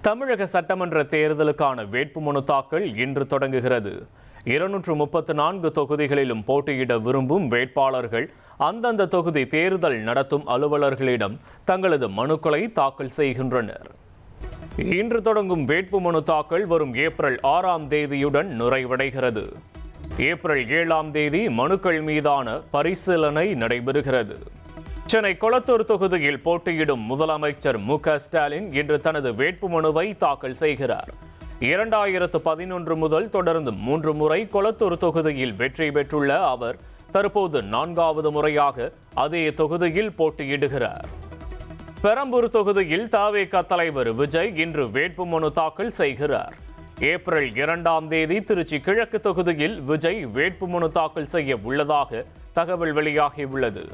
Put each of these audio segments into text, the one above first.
தமிழக சட்டமன்ற தேர்தலுக்கான வேட்புமனு தாக்கல் இன்று தொடங்குகிறது. 234 தொகுதிகளிலும் போட்டியிட விரும்பும் வேட்பாளர்கள் அந்தந்த தொகுதி தேர்தல் நடத்தும் அலுவலர்களிடம் தங்களது மனுக்களை தாக்கல் செய்கின்றனர். இன்று தொடங்கும் வேட்புமனு தாக்கல் வரும் ஏப்ரல் 6ஆம் தேதியுடன் நிறைவடைகிறது. ஏப்ரல் 7ஆம் தேதி மனுக்கள் மீதான பரிசீலனை நடைபெறுகிறது. சென்னை கொளத்தூர் தொகுதியில் போட்டியிடும் முதலமைச்சர் மு.க. ஸ்டாலின் இன்று தனது வேட்புமனுவை தாக்கல் செய்கிறார். 2011 முதல் தொடர்ந்து 3 முறை கொளத்தூர் தொகுதியில் வெற்றி பெற்றுள்ள அவர் தற்போது 4வது முறையாக அதே தொகுதியில் போட்டியிடுகிறார். பெரம்பூர் தொகுதியில் தவேக தலைவர் விஜய் இன்று வேட்புமனு தாக்கல் செய்கிறார். ஏப்ரல் 2ஆம் தேதி திருச்சி கிழக்கு தொகுதியில் விஜய் வேட்புமனு தாக்கல் செய்ய உள்ளதாக தகவல் வெளியாகியுள்ளது.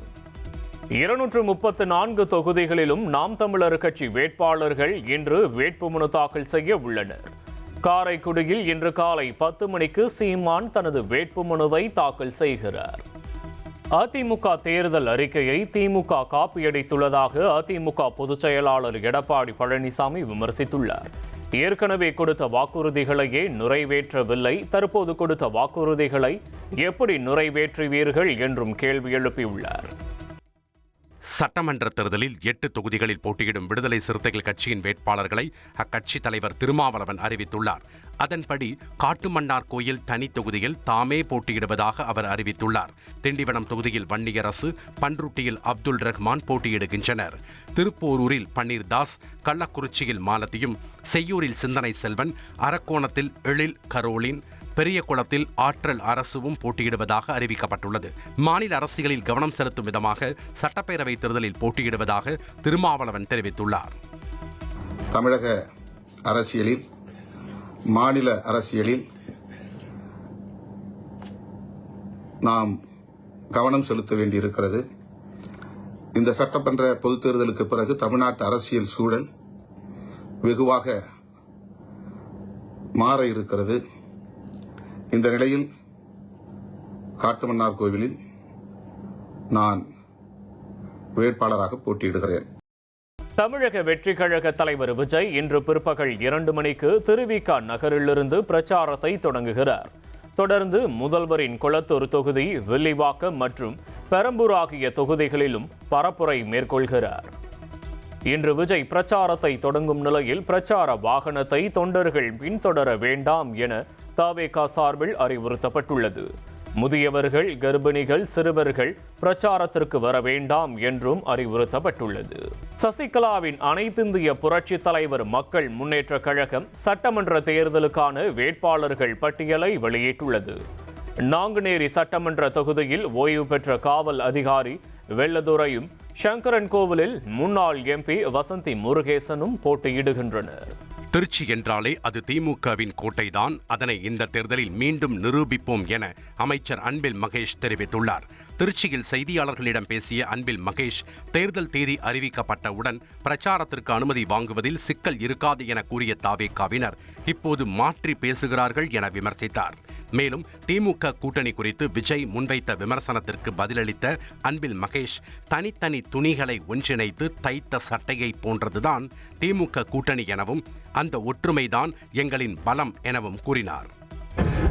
234 தொகுதிகளிலும் நாம் தமிழர் கட்சி வேட்பாளர்கள் இன்று வேட்புமனு தாக்கல் செய்ய உள்ளனர். காரைக்குடியில் இன்று காலை 10 மணிக்கு சீமான் தனது வேட்புமனுவை தாக்கல் செய்கிறார். அதிமுக தேர்தல் அறிக்கையை திமுக காப்பியடித்துள்ளதாக அதிமுக பொதுச் செயலாளர் எடப்பாடி பழனிசாமி விமர்சித்துள்ளார். ஏற்கனவே கொடுத்த வாக்குறுதிகளையே நிறைவேற்றவில்லை, தற்போது கொடுத்த வாக்குறுதிகளை எப்படி நிறைவேற்றுவீர்கள் என்றும் கேள்வி எழுப்பியுள்ளார். சட்டமன்ற தேர்தலில் 8 தொகுதிகளில் போட்டியிடும் விடுதலை சிறுத்தைகள் கட்சியின் வேட்பாளர்களை அக்கட்சி தலைவர் திருமாவளவன் அறிவித்துள்ளார். அதன்படி காட்டுமன்னார் கோயில் தனி தொகுதியில் தாமே போட்டியிடுவதாக அவர் அறிவித்துள்ளார். திண்டிவனம் தொகுதியில் வன்னியரசு, பன்ருட்டியில் அப்துல் ரஹ்மான் போட்டியிடுகின்றனர். திருப்போரூரில் பன்னீர்தாஸ், கள்ளக்குறிச்சியில் மாலதியும், செய்யூரில் சிந்தனை செல்வன், அரக்கோணத்தில் எழில் கரோலின், பெரிய குளத்தில் ஆற்றல் அரசுவும் போட்டியிடுவதாக அறிவிக்கப்பட்டுள்ளது. மாநில அரசியலில் கவனம் செலுத்தும் விதமாக சட்டப்பேரவை தேர்தலில் போட்டியிடுவதாக திருமாவளவன் தெரிவித்துள்ளார். தமிழக அரசியலில், மாநில அரசியலில் நாம் கவனம் செலுத்த வேண்டியிருக்கிறது. இந்த சட்டமன்ற பொதுத் தேர்தலுக்கு பிறகு தமிழ்நாட்டு அரசியல் சூழல் வெகுவாக மாற இருக்கிறது. இந்த நிலையில் காட்டுமன்னார் கோவிலில் நான் வேட்பாளராக போட்டியிடுகிறேன். தமிழக வெற்றிக் கழக தலைவர் விஜய் இன்று பிற்பகல் 2 மணிக்கு திருவிக நகரிலிருந்து பிரச்சாரத்தை தொடங்குகிறார். தொடர்ந்து முதல்வரின் கொளத்தூர் தொகுதி, வில்லிவாக்கம் மற்றும் பெரம்பூர் ஆகிய தொகுதிகளிலும் பரப்புரை மேற்கொள்கிறார். இன்று விஜய் பிரச்சாரத்தை தொடங்கும் நிலையில் பிரச்சார வாகனத்தை தொண்டர்கள் பின்தொடர வேண்டாம் என தவேக சார்பில் அறிவுறுத்தப்பட்டுள்ளது. முதியவர்கள், கர்ப்பிணிகள், சிறுவர்கள் பிரச்சாரத்திற்கு வர வேண்டாம் என்றும் அறிவுறுத்தப்பட்டுள்ளது. சசிகலாவின் அனைத்திந்திய புரட்சி தலைவர் மக்கள் முன்னேற்ற கழகம் சட்டமன்ற தேர்தலுக்கான வேட்பாளர்கள் பட்டியலை வெளியிட்டுள்ளது. நாங்குநேரி சட்டமன்ற தொகுதியில் ஓய்வு பெற்ற காவல் அதிகாரி வெள்ளதுரையும், சங்கரன் கோவிலில் முன்னாள் எம்பி வசந்தி முருகேசனும் போட்டியிடுகின்றனர். திருச்சி என்றாலே அது திமுகவின் கோட்டைதான். அதனை இந்த தேர்தலில் மீண்டும் நிரூபிப்போம் என அமைச்சர் அன்பில் மகேஷ் தெரிவித்துள்ளார். திருச்சியில் செய்தியாளர்களிடம் பேசிய அன்பில் மகேஷ், தேர்தல் தேதி அறிவிக்கப்பட்டவுடன் பிரச்சாரத்திற்கு அனுமதி வாங்குவதில் சிக்கல் இருக்காது என கூறிய தவேகாவினர் இப்போது மாற்றி பேசுகிறார்கள் என விமர்சித்தார். மேலும் திமுக கூட்டணி குறித்து விஜய் முன்வைத்த விமர்சனத்திற்கு பதிலளித்த அன்பில் மகேஷ், தனித்தனி துணிகளை ஒன்றிணைத்து தைத்த சட்டையை போன்றதுதான் திமுக கூட்டணி எனவும் அந்த ஒற்றுமைதான் எங்களின் பலம் எனவும் கூறினார்.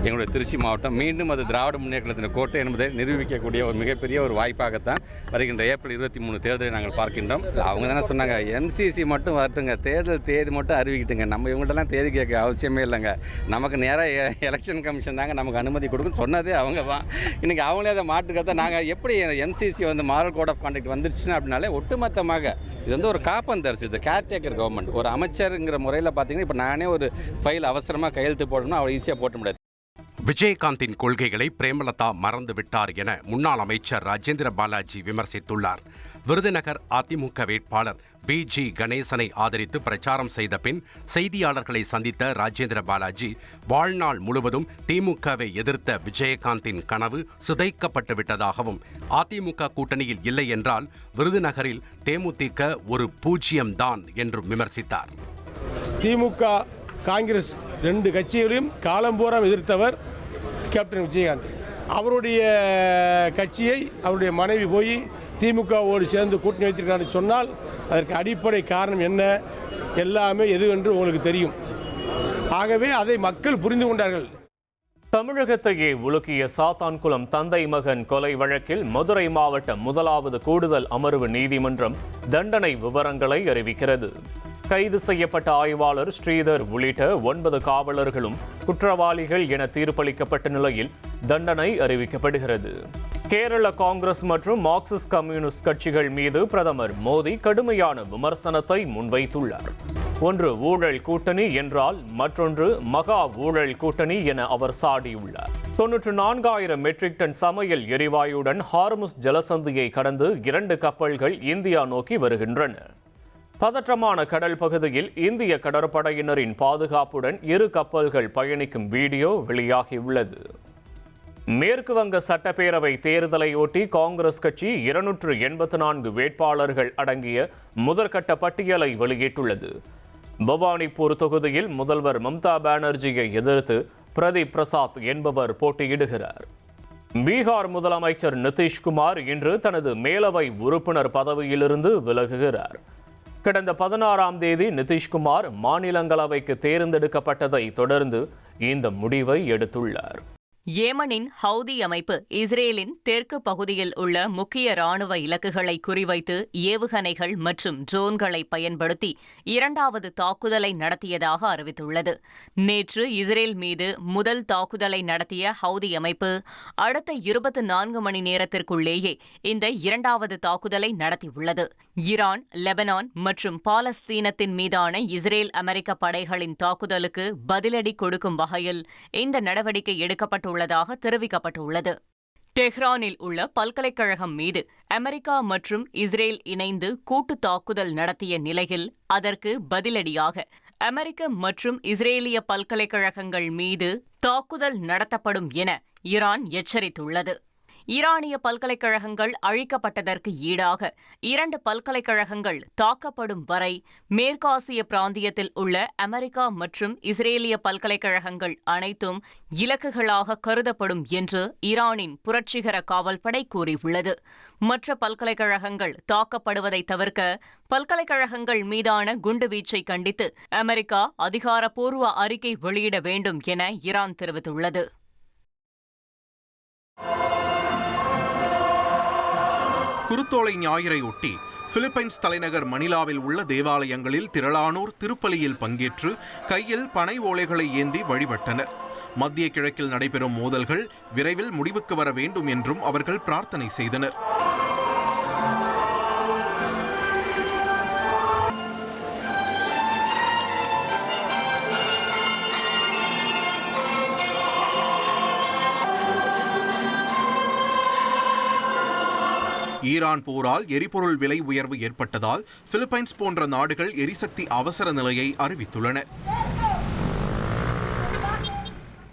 எங்களுடைய திருச்சி மாவட்டம் மீண்டும் அது திராவிட முன்னேற்றத்தின் கோட்டை என்பதை நிரூபிக்கக்கூடிய ஒரு மிகப்பெரிய ஒரு வாய்ப்பாகத்தான் வருகின்ற ஏப்ரல் 23 தேர்தலை நாங்கள் பார்க்கின்றோம். அவங்க தானே சொன்னாங்க, எம்சிசி மட்டும் வரட்டுங்க, தேர்தல் தேதி மட்டும் அறிவிக்கிட்டுங்க, நம்ம இவங்கள்ட்டலாம் தேதி கேட்க அவசியமே இல்லைங்க, நமக்கு நேராக எலெக்ஷன் கமிஷன் தாங்க நமக்கு அனுமதி கொடுக்கும் சொன்னதே அவங்க தான். இன்றைக்கி அவங்களே அதை மாற்றுக்கிறத நாங்கள் எப்படி MCC model code of conduct வந்துருச்சுன்னா அப்படின்னாலே ஒட்டுமொத்தமாக இது ஒரு காப்பந்தரிசி, இது கேர்டேக்கர் கவர்மெண்ட். ஒரு அமைச்சருங்கிற முறையில் பார்த்தீங்கன்னா இப்போ நானே ஒரு ஃபைல் அவசரமாக கையெழுத்து போடணும்னா அவ்வளோ ஈஸியாக போட்ட முடியாது. விஜயகாந்தின் கொள்கைகளை பிரேமலதா மறந்து விட்டார் என முன்னாள் அமைச்சர் ராஜேந்திர பாலாஜி விமர்சித்துள்ளார். விருதுநகர் அதிமுக வேட்பாளர் வி.ஜி. கணேசனை ஆதரித்து பிரச்சாரம் செய்த பின் செய்தியாளர்களை சந்தித்த ராஜேந்திர பாலாஜி, வாழ்நாள் முழுவதும் திமுகவை எதிர்த்த விஜயகாந்தின் கனவு சிதைக்கப்பட்டு விட்டதாகவும், அதிமுக கூட்டணியில் இல்லை என்றால் விருதுநகரில் தேமுதிக ஒரு பூஜ்ஜியம்தான் என்றும் விமர்சித்தார். திமுக, காங்கிரஸ் 2 கட்சிகளையும் காலம்பூரம் எதிர்த்தவர் கேப்டன் விஜயகாந்த். அவருடைய கட்சியை அவருடைய மனைவி போய் திமுகவோடு சேர்ந்து கூட்டணி வைத்திருக்கிறான்னு சொன்னால் அதற்கு அடிப்படை காரணம் என்ன? எல்லாமே எது என்று உங்களுக்கு தெரியும். ஆகவே அதை மக்கள் புரிந்து கொண்டார்கள். தமிழகத்தையே உலுக்கிய சாத்தான்குளம் தந்தை மகன் கொலை வழக்கில் மதுரை மாவட்ட முதலாவது கூடுதல் அமர்வு நீதிமன்றம் தண்டனை விவரங்களை அறிவிக்கிறது. கைது செய்யப்பட்ட ஆய்வாளர் ஸ்ரீதர் உள்ளிட்ட 9 காவலர்களும் குற்றவாளிகள் என தீர்ப்பளிக்கப்பட்ட நிலையில் தண்டனை அறிவிக்கப்படுகிறது. கேரள காங்கிரஸ் மற்றும் மார்க்சிஸ்ட் கம்யூனிஸ்ட் கட்சிகள் மீது பிரதமர் மோடி கடுமையான விமர்சனத்தை முன்வைத்துள்ளார். ஒன்று ஊழல் கூட்டணி என்றால் மற்றொன்று மகா ஊழல் கூட்டணி என அவர் சாடியுள்ளார். 94,000 மெட்ரிக் டன் சமையல் எரிவாயுடன் ஹார்முஸ் ஜலசந்தியை கடந்து 2 கப்பல்கள் இந்தியா நோக்கி வருகின்றன. பதற்றமான கடல் பகுதியில் இந்திய கடற்படையினரின் பாதுகாப்புடன் 2 கப்பல்கள் பயணிக்கும் வீடியோ வெளியாகியுள்ளது. மேற்கு வங்க சட்டப்பேரவை தேர்தலையொட்டி காங்கிரஸ் கட்சி 284 வேட்பாளர்கள் அடங்கிய முதற்கட்ட பட்டியலை வெளியிட்டுள்ளது. பவானிப்பூர் தொகுதியில் முதல்வர் மம்தா பானர்ஜியை எதிர்த்து பிரதீப் பிரசாத் என்பவர் போட்டியிடுகிறார். பீகார் முதலமைச்சர் நிதிஷ்குமார் இன்று தனது மேலவை உறுப்பினர் பதவியிலிருந்து விலகுகிறார். கடந்த 16ஆம் தேதி நிதிஷ்குமார் மாநிலங்களவைக்கு தேர்ந்தெடுக்கப்பட்டதை தொடர்ந்து இந்த முடிவை எடுத்துள்ளார். ஏமனின் ஹவுதி அமைப்பு இஸ்ரேலின் தெற்கு பகுதியில் உள்ள முக்கிய ராணுவ இலக்குகளை குறிவைத்து ஏவுகணைகள் மற்றும் ட்ரோன்களை பயன்படுத்தி 2வது தாக்குதலை நடத்தியதாக அறிவித்துள்ளது. நேற்று இஸ்ரேல் மீது முதல் தாக்குதலை நடத்திய ஹவுதி அமைப்பு அடுத்த 24 மணி நேரத்திற்குள்ளேயே இந்த 2வது தாக்குதலை நடத்தியுள்ளது. ஈரான், லெபனான் மற்றும் பாலஸ்தீனத்தின் மீதான இஸ்ரேல் அமெரிக்க படைகளின் தாக்குதலுக்கு பதிலடி கொடுக்கும் வகையில் இந்த நடவடிக்கை எடுக்கப்பட்டுள்ளதாக தெரிவிக்கப்பட்டுள்ளது. டெஹ்ரானில் உள்ள பல்கலைக்கழகம் மீது அமெரிக்கா மற்றும் இஸ்ரேல் இணைந்து கூட்டு தாக்குதல் நடத்திய நிலையில் அதற்கு பதிலடியாக அமெரிக்க மற்றும் இஸ்ரேலிய பல்கலைக்கழகங்கள் மீது தாக்குதல் நடத்தப்படும் என ஈரான் எச்சரித்துள்ளது. ஈரானிய பல்கலைக்கழகங்கள் அழிக்கப்பட்டதற்கு ஈடாக 2 பல்கலைக்கழகங்கள் தாக்கப்படும் வரை மேற்காசிய பிராந்தியத்தில் உள்ள அமெரிக்கா மற்றும் இஸ்ரேலிய பல்கலைக்கழகங்கள் அனைத்தும் இலக்குகளாக கருதப்படும் என்று ஈரானின் புரட்சிகர காவல்படை கூறியுள்ளது. மற்ற பல்கலைக்கழகங்கள் தாக்கப்படுவதை தவிர்க்க பல்கலைக்கழகங்கள் மீதான குண்டுவீச்சை கண்டித்து அமெரிக்கா அதிகாரப்பூர்வ அறிக்கை வெளியிட வேண்டும் என ஈரான் தெரிவித்துள்ளது. குருத்தோலை ஞாயிறையொட்டி பிலிப்பைன்ஸ் தலைநகர் மணிலாவில் உள்ள தேவாலயங்களில் திரளானோர் திருப்பலியில் பங்கேற்று கையில் பனை ஓலைகளை ஏந்தி வழிபட்டனர். மத்திய கிழக்கில் நடைபெறும் மோதல்கள் விரைவில் முடிவுக்கு வர வேண்டும் என்றும் அவர்கள் பிரார்த்தனை செய்தனர். ஈரான் போரால் எரிபொருள் விலை உயர்வு ஏற்பட்டதால் பிலிப்பைன்ஸ் போன்ற நாடுகள் எரிசக்தி அவசர நிலையை அறிவித்துள்ளன.